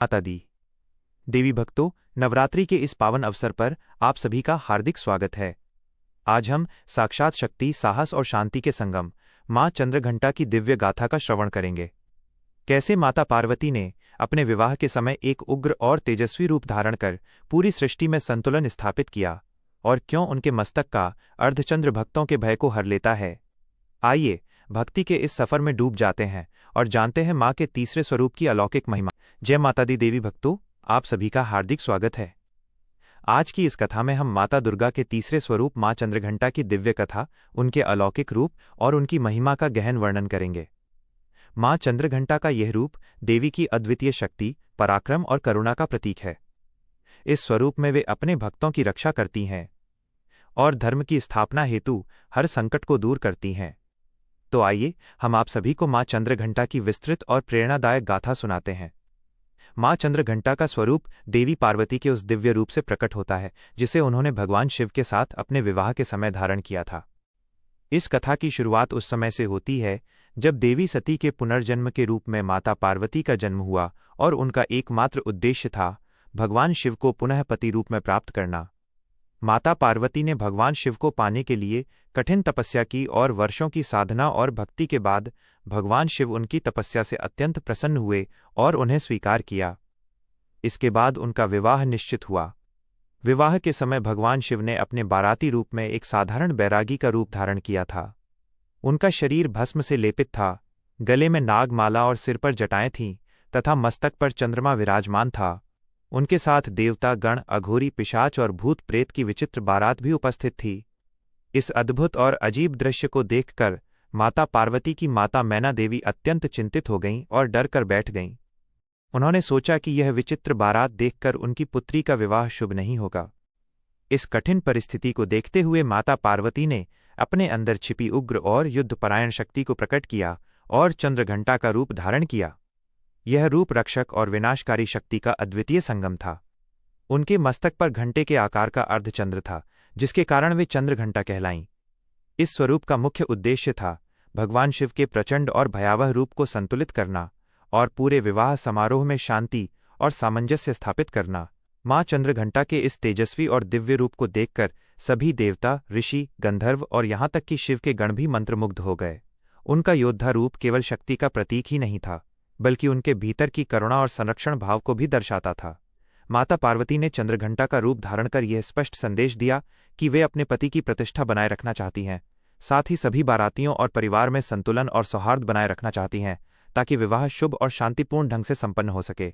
माता दी देवी भक्तों, नवरात्रि के इस पावन अवसर पर आप सभी का हार्दिक स्वागत है। आज हम साक्षात शक्ति, साहस और शांति के संगम माँ चंद्रघंटा की दिव्य गाथा का श्रवण करेंगे। कैसे माता पार्वती ने अपने विवाह के समय एक उग्र और तेजस्वी रूप धारण कर पूरी सृष्टि में संतुलन स्थापित किया, और क्यों उनके मस्तक का अर्धचंद्र भक्तों के भय को हर लेता है। आइए भक्ति के इस सफर में डूब जाते हैं और जानते हैं माँ के तीसरे स्वरूप की अलौकिक महिमा। जय माता दी देवी भक्तों, आप सभी का हार्दिक स्वागत है। आज की इस कथा में हम माता दुर्गा के तीसरे स्वरूप माँ चंद्रघंटा की दिव्य कथा, उनके अलौकिक रूप और उनकी महिमा का गहन वर्णन करेंगे। माँ चंद्रघंटा का यह रूप देवी की अद्वितीय शक्ति, पराक्रम और करुणा का प्रतीक है। इस स्वरूप में वे अपने भक्तों की रक्षा करती हैं और धर्म की स्थापना हेतु हर संकट को दूर करती हैं। तो आइए हम आप सभी को माँ चंद्रघंटा की विस्तृत और प्रेरणादायक गाथा सुनाते हैं। माँ चंद्रघंटा का स्वरूप देवी पार्वती के उस दिव्य रूप से प्रकट होता है जिसे उन्होंने भगवान शिव के साथ अपने विवाह के समय धारण किया था। इस कथा की शुरुआत उस समय से होती है जब देवी सती के पुनर्जन्म के रूप में माता पार्वती का जन्म हुआ और उनका एकमात्र उद्देश्य था भगवान शिव को पुनः पति रूप में प्राप्त करना। माता पार्वती ने भगवान शिव को पाने के लिए कठिन तपस्या की और वर्षों की साधना और भक्ति के बाद भगवान शिव उनकी तपस्या से अत्यंत प्रसन्न हुए और उन्हें स्वीकार किया। इसके बाद उनका विवाह निश्चित हुआ। विवाह के समय भगवान शिव ने अपने बाराती रूप में एक साधारण बैरागी का रूप धारण किया था। उनका शरीर भस्म से लेपित था, गले में नागमाला और सिर पर जटाएं थीं तथा मस्तक पर चंद्रमा विराजमान था। उनके साथ देवता गण, अघोरी, पिशाच और भूत प्रेत की विचित्र बारात भी उपस्थित थी। इस अद्भुत और अजीब दृश्य को देखकर माता पार्वती की माता मैना देवी अत्यंत चिंतित हो गईं और डर कर बैठ गईं। उन्होंने सोचा कि यह विचित्र बारात देखकर उनकी पुत्री का विवाह शुभ नहीं होगा। इस कठिन परिस्थिति को देखते हुए माता पार्वती ने अपने अंदर छिपी उग्र और युद्धपरायण शक्ति को प्रकट किया और चंद्रघंटा का रूप धारण किया। यह रूप रक्षक और विनाशकारी शक्ति का अद्वितीय संगम था। उनके मस्तक पर घंटे के आकार का अर्धचंद्र था, जिसके कारण वे चंद्रघंटा कहलाईं। इस स्वरूप का मुख्य उद्देश्य था भगवान शिव के प्रचंड और भयावह रूप को संतुलित करना और पूरे विवाह समारोह में शांति और सामंजस्य स्थापित करना। माँ चंद्रघंटा के इस तेजस्वी और दिव्य रूप को देखकर सभी देवता, ऋषि, गंधर्व और यहाँ तक कि शिव के गण भी मंत्रमुग्ध हो गए। उनका योद्धा रूप केवल शक्ति का प्रतीक ही नहीं था, बल्कि उनके भीतर की करुणा और संरक्षण भाव को भी दर्शाता था। माता पार्वती ने चंद्रघंटा का रूप धारण कर यह स्पष्ट संदेश दिया कि वे अपने पति की प्रतिष्ठा बनाए रखना चाहती हैं, साथ ही सभी बारातियों और परिवार में संतुलन और सौहार्द बनाए रखना चाहती हैं ताकि विवाह शुभ और शांतिपूर्ण ढंग से संपन्न हो सके।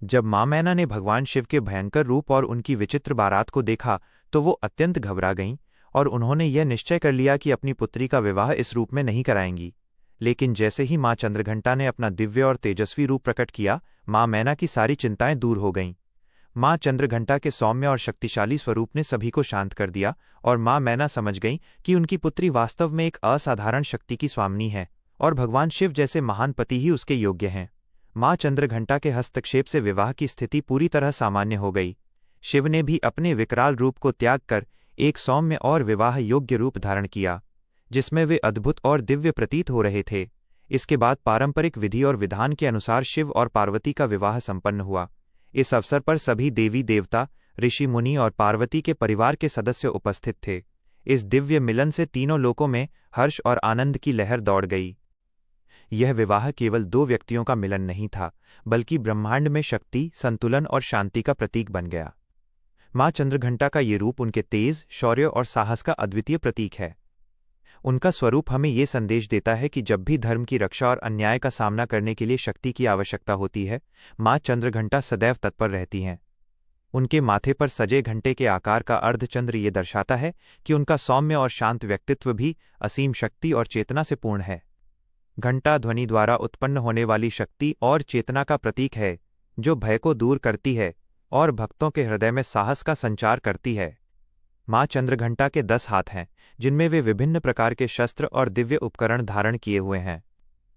जब माँ मैना ने भगवान शिव के भयंकर रूप और उनकी विचित्र बारात को देखा तो वो अत्यंत घबरा गईं और उन्होंने यह निश्चय कर लिया कि अपनी पुत्री का विवाह इस रूप में नहीं कराएंगी। लेकिन जैसे ही माँ चंद्रघंटा ने अपना दिव्य और तेजस्वी रूप प्रकट किया, माँ मैना की सारी चिंताएं दूर हो गईं। माँ चंद्रघंटा के सौम्य और शक्तिशाली स्वरूप ने सभी को शांत कर दिया और माँ मैना समझ गईं कि उनकी पुत्री वास्तव में एक असाधारण शक्ति की स्वामिनी है और भगवान शिव जैसे महान पति ही उसके योग्य हैं। माँ चंद्रघंटा के हस्तक्षेप से विवाह की स्थिति पूरी तरह सामान्य हो गई। शिव ने भी अपने विकराल रूप को त्याग कर एक सौम्य और विवाह योग्य रूप धारण किया, जिसमें वे अद्भुत और दिव्य प्रतीत हो रहे थे। इसके बाद पारंपरिक विधि और विधान के अनुसार शिव और पार्वती का विवाह संपन्न हुआ। इस अवसर पर सभी देवी देवता, ऋषि मुनि और पार्वती के परिवार के सदस्य उपस्थित थे। इस दिव्य मिलन से तीनों लोकों में हर्ष और आनंद की लहर दौड़ गई। यह विवाह केवल दो व्यक्तियों का मिलन नहीं था, बल्कि ब्रह्मांड में शक्ति, संतुलन और शांति का प्रतीक बन गया। माँ चंद्रघंटा का ये रूप उनके तेज, शौर्य और साहस का अद्वितीय प्रतीक है। उनका स्वरूप हमें ये संदेश देता है कि जब भी धर्म की रक्षा और अन्याय का सामना करने के लिए शक्ति की आवश्यकता होती है, माँ चंद्रघंटा सदैव तत्पर रहती हैं। उनके माथे पर सजे घंटे के आकार का अर्धचंद्र ये दर्शाता है कि उनका सौम्य और शांत व्यक्तित्व भी असीम शक्ति और चेतना से पूर्ण है। घंटा ध्वनि द्वारा उत्पन्न होने वाली शक्ति और चेतना का प्रतीक है, जो भय को दूर करती है और भक्तों के हृदय में साहस का संचार करती है। माँ चंद्रघंटा के 10 हाथ हैं, जिनमें वे विभिन्न प्रकार के शस्त्र और दिव्य उपकरण धारण किए हुए हैं।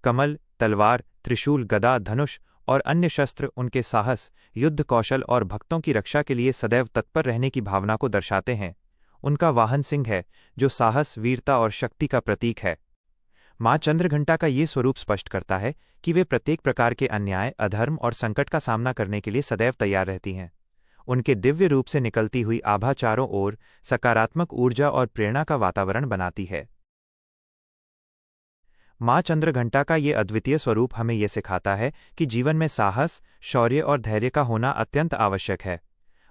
कमल, तलवार, त्रिशूल, गदा, धनुष और अन्य शस्त्र उनके साहस, युद्ध कौशल और भक्तों की रक्षा के लिए सदैव तत्पर रहने की भावना को दर्शाते हैं। उनका वाहन सिंह है, जो साहस, वीरता और शक्ति का प्रतीक है। माँ चंद्रघंटा का ये स्वरूप स्पष्ट करता है कि वे प्रत्येक प्रकार के अन्याय, अधर्म और संकट का सामना करने के लिए सदैव तैयार रहती हैं। उनके दिव्य रूप से निकलती हुई आभा चारों ओर सकारात्मक ऊर्जा और प्रेरणा का वातावरण बनाती है। माँ चंद्रघंटा का ये अद्वितीय स्वरूप हमें ये सिखाता है कि जीवन में साहस, शौर्य और धैर्य का होना अत्यंत आवश्यक है।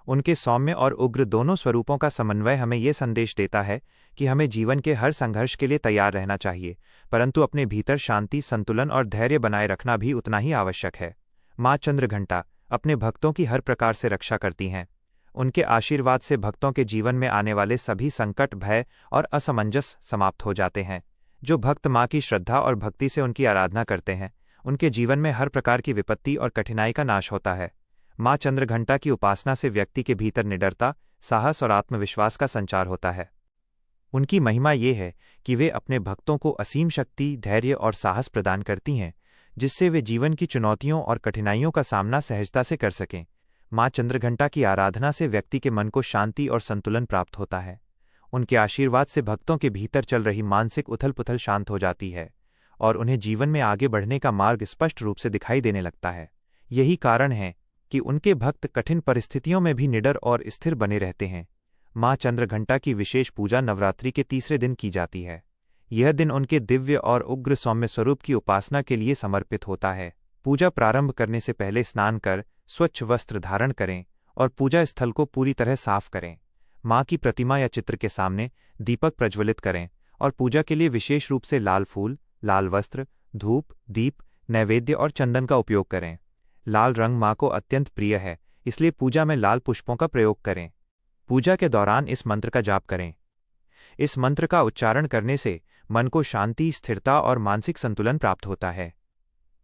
उनके सौम्य और उग्र दोनों स्वरूपों का समन्वय हमें ये संदेश देता है कि हमें जीवन के हर संघर्ष के लिए तैयार रहना चाहिए, परंतु अपने भीतर शांति, संतुलन और धैर्य बनाए रखना भी उतना ही आवश्यक है। माँ चंद्रघंटा अपने भक्तों की हर प्रकार से रक्षा करती हैं। उनके आशीर्वाद से भक्तों के जीवन में आने वाले सभी संकट, भय और असमंजस समाप्त हो जाते हैं। जो भक्त माँ की श्रद्धा और भक्ति से उनकी आराधना करते हैं, उनके जीवन में हर प्रकार की विपत्ति और कठिनाई का नाश होता है। माँ चंद्रघंटा की उपासना से व्यक्ति के भीतर निडरता, साहस और आत्मविश्वास का संचार होता है। उनकी महिमा ये है कि वे अपने भक्तों को असीम शक्ति, धैर्य और साहस प्रदान करती हैं, जिससे वे जीवन की चुनौतियों और कठिनाइयों का सामना सहजता से कर सकें। माँ चंद्रघंटा की आराधना से व्यक्ति के मन को शांति और संतुलन प्राप्त होता है। उनके आशीर्वाद से भक्तों के भीतर चल रही मानसिक उथल-पुथल शांत हो जाती है और उन्हें जीवन में आगे बढ़ने का मार्ग स्पष्ट रूप से दिखाई देने लगता है। यही कारण है कि उनके भक्त कठिन परिस्थितियों में भी निडर और स्थिर बने रहते हैं। माँ चंद्रघंटा की विशेष पूजा नवरात्रि के तीसरे दिन की जाती है। यह दिन उनके दिव्य और उग्र सौम्य स्वरूप की उपासना के लिए समर्पित होता है। पूजा प्रारंभ करने से पहले स्नान कर स्वच्छ वस्त्र धारण करें और पूजा स्थल को पूरी तरह साफ करें। माँ की प्रतिमा या चित्र के सामने दीपक प्रज्वलित करें और पूजा के लिए विशेष रूप से लाल फूल, लाल वस्त्र, धूप, दीप, नैवेद्य और चंदन का उपयोग करें। लाल रंग माँ को अत्यंत प्रिय है, इसलिए पूजा में लाल पुष्पों का प्रयोग करें। पूजा के दौरान इस मंत्र का जाप करें। इस मंत्र का उच्चारण करने से मन को शांति, स्थिरता और मानसिक संतुलन प्राप्त होता है।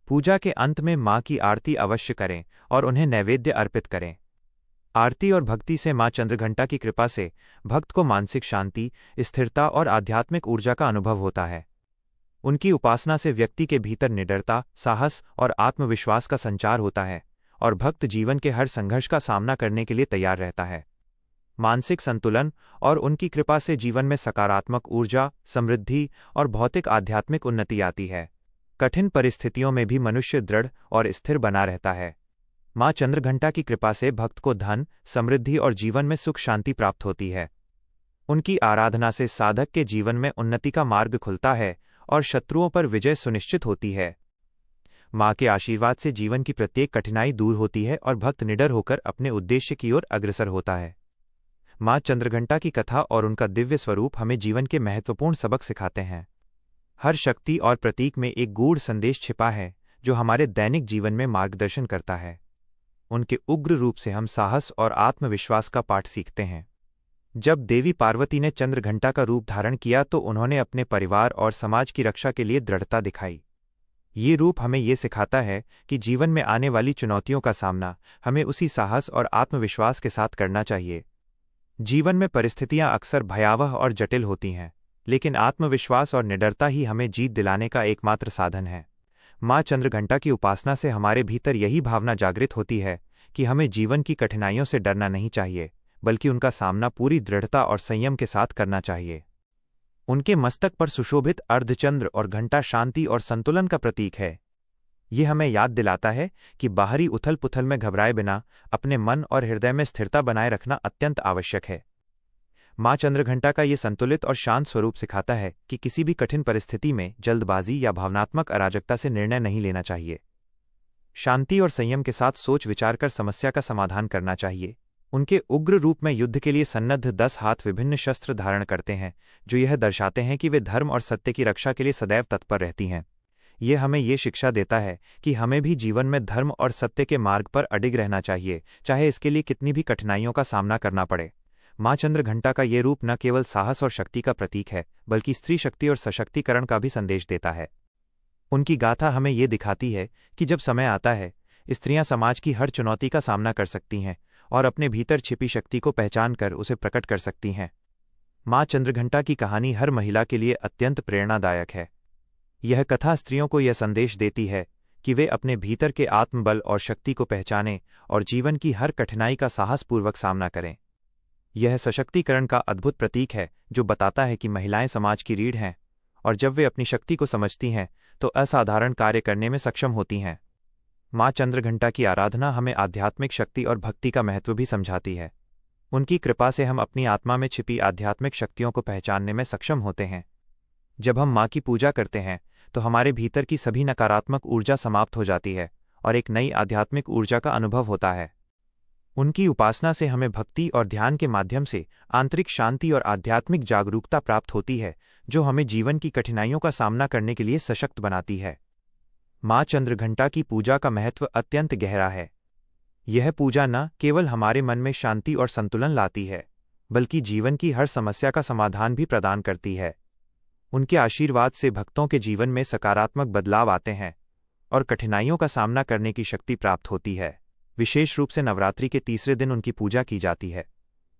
पूजा के अंत में माँ की आरती अवश्य करें और उन्हें नैवेद्य अर्पित करें। आरती और भक्ति से माँ चंद्रघंटा की कृपा से भक्त को मानसिक शांति, स्थिरता और आध्यात्मिक ऊर्जा का अनुभव होता है। उनकी उपासना से व्यक्ति के भीतर निडरता, साहस और आत्मविश्वास का संचार होता है और भक्त जीवन के हर संघर्ष का सामना करने के लिए तैयार रहता है। मानसिक संतुलन और उनकी कृपा से जीवन में सकारात्मक ऊर्जा, समृद्धि और भौतिक आध्यात्मिक उन्नति आती है। कठिन परिस्थितियों में भी मनुष्य दृढ़ और स्थिर बना रहता है। माँ चंद्रघंटा की कृपा से भक्त को धन, समृद्धि और जीवन में सुख शांति प्राप्त होती है। उनकी आराधना से साधक के जीवन में उन्नति का मार्ग खुलता है और शत्रुओं पर विजय सुनिश्चित होती है। माँ के आशीर्वाद से जीवन की प्रत्येक कठिनाई दूर होती है और भक्त निडर होकर अपने उद्देश्य की ओर अग्रसर होता है। माँ चंद्रघंटा की कथा और उनका दिव्य स्वरूप हमें जीवन के महत्वपूर्ण सबक सिखाते हैं। हर शक्ति और प्रतीक में एक गूढ़ संदेश छिपा है जो हमारे दैनिक जीवन में मार्गदर्शन करता है। उनके उग्र रूप से हम साहस और आत्मविश्वास का पाठ सीखते हैं। जब देवी पार्वती ने चंद्रघंटा का रूप धारण किया तो उन्होंने अपने परिवार और समाज की रक्षा के लिए दृढ़ता दिखाई। ये रूप हमें ये सिखाता है कि जीवन में आने वाली चुनौतियों का सामना हमें उसी साहस और आत्मविश्वास के साथ करना चाहिए। जीवन में परिस्थितियां अक्सर भयावह और जटिल होती हैं, लेकिन आत्मविश्वास और निडरता ही हमें जीत दिलाने का एकमात्र साधन है। माँ चंद्रघंटा की उपासना से हमारे भीतर यही भावना जागृत होती है कि हमें जीवन की कठिनाइयों से डरना नहीं चाहिए, बल्कि उनका सामना पूरी दृढ़ता और संयम के साथ करना चाहिए। उनके मस्तक पर सुशोभित अर्धचंद्र और घंटा शांति और संतुलन का प्रतीक है। ये हमें याद दिलाता है कि बाहरी उथल-पुथल में घबराए बिना अपने मन और हृदय में स्थिरता बनाए रखना अत्यंत आवश्यक है। माँ चंद्रघंटा का ये संतुलित और शांत स्वरूप सिखाता है कि किसी भी कठिन परिस्थिति में जल्दबाजी या भावनात्मक अराजकता से निर्णय नहीं लेना चाहिए। शांति और संयम के साथ सोच विचार कर समस्या का समाधान करना चाहिए। उनके उग्र रूप में युद्ध के लिए सन्नद्ध 10 हाथ विभिन्न शस्त्र धारण करते हैं, जो यह दर्शाते हैं कि वे धर्म और सत्य की रक्षा के लिए सदैव तत्पर रहती हैं। ये हमें ये शिक्षा देता है कि हमें भी जीवन में धर्म और सत्य के मार्ग पर अडिग रहना चाहिए, चाहे इसके लिए कितनी भी कठिनाइयों का सामना करना पड़े। माँ चंद्रघंटा का ये रूप न केवल साहस और शक्ति का प्रतीक है, बल्कि स्त्री शक्ति और सशक्तिकरण का भी संदेश देता है। उनकी गाथा हमें ये दिखाती है कि जब समय आता है, स्त्रियां समाज की हर चुनौती का सामना कर सकती हैं और अपने भीतर छिपी शक्ति को पहचान कर उसे प्रकट कर सकती हैं। माँ चंद्रघंटा की कहानी हर महिला के लिए अत्यंत प्रेरणादायक है। यह कथा स्त्रियों को यह संदेश देती है कि वे अपने भीतर के आत्मबल और शक्ति को पहचानें और जीवन की हर कठिनाई का साहसपूर्वक सामना करें। यह सशक्तिकरण का अद्भुत प्रतीक है जो बताता है कि महिलाएं समाज की रीढ़ हैं और जब वे अपनी शक्ति को समझती हैं तो असाधारण कार्य करने में सक्षम होती हैं। माँ चंद्रघंटा की आराधना हमें आध्यात्मिक शक्ति और भक्ति का महत्व भी समझाती है। उनकी कृपा से हम अपनी आत्मा में छिपी आध्यात्मिक शक्तियों को पहचानने में सक्षम होते हैं। जब हम माँ की पूजा करते हैं तो हमारे भीतर की सभी नकारात्मक ऊर्जा समाप्त हो जाती है और एक नई आध्यात्मिक ऊर्जा का अनुभव होता है। उनकी उपासना से हमें भक्ति और ध्यान के माध्यम से आंतरिक शांति और आध्यात्मिक जागरूकता प्राप्त होती है, जो हमें जीवन की कठिनाइयों का सामना करने के लिए सशक्त बनाती है। माँ चंद्रघंटा की पूजा का महत्व अत्यंत गहरा है। यह पूजा न केवल हमारे मन में शांति और संतुलन लाती है, बल्कि जीवन की हर समस्या का समाधान भी प्रदान करती है। उनके आशीर्वाद से भक्तों के जीवन में सकारात्मक बदलाव आते हैं और कठिनाइयों का सामना करने की शक्ति प्राप्त होती है। विशेष रूप से नवरात्रि के तीसरे दिन उनकी पूजा की जाती है,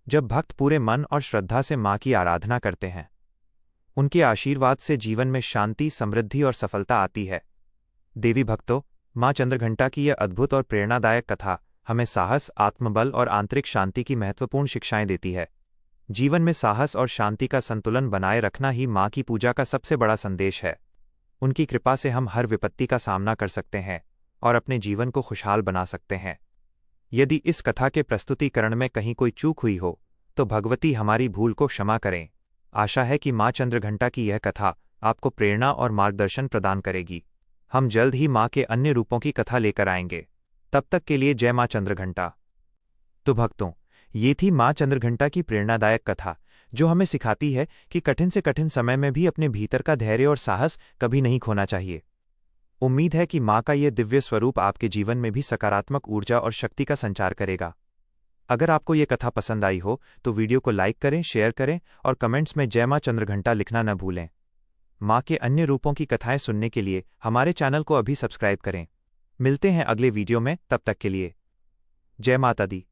जब भक्त पूरे मन और श्रद्धा से माँ की आराधना करते हैं। उनके आशीर्वाद से जीवन में शांति, समृद्धि और सफलता आती है। देवी भक्तों, माँ चंद्रघंटा की यह अद्भुत और प्रेरणादायक कथा हमें साहस, आत्मबल और आंतरिक शांति की महत्वपूर्ण शिक्षाएं देती है। जीवन में साहस और शांति का संतुलन बनाए रखना ही माँ की पूजा का सबसे बड़ा संदेश है। उनकी कृपा से हम हर विपत्ति का सामना कर सकते हैं और अपने जीवन को खुशहाल बना सकते हैं। यदि इस कथा के प्रस्तुतिकरण में कहीं कोई चूक हुई हो तो भगवती हमारी भूल को क्षमा करें। आशा है कि माँ चंद्रघंटा की यह कथा आपको प्रेरणा और मार्गदर्शन प्रदान करेगी। हम जल्द ही माँ के अन्य रूपों की कथा लेकर आएंगे। तब तक के लिए जय माँ चंद्रघंटा। तो भक्तों, ये थी माँ चंद्रघंटा की प्रेरणादायक कथा, जो हमें सिखाती है कि कठिन से कठिन समय में भी अपने भीतर का धैर्य और साहस कभी नहीं खोना चाहिए। उम्मीद है कि माँ का यह दिव्य स्वरूप आपके जीवन में भी सकारात्मक ऊर्जा और शक्ति का संचार करेगा। अगर आपको ये कथा पसंद आई हो तो वीडियो को लाइक करें, शेयर करें और कमेंट्स में जय माँ चंद्रघंटा लिखना न भूलें। माँ के अन्य रूपों की कथाएं सुनने के लिए हमारे चैनल को अभी सब्सक्राइब करें। मिलते हैं अगले वीडियो में, तब तक के लिए जय माता दी।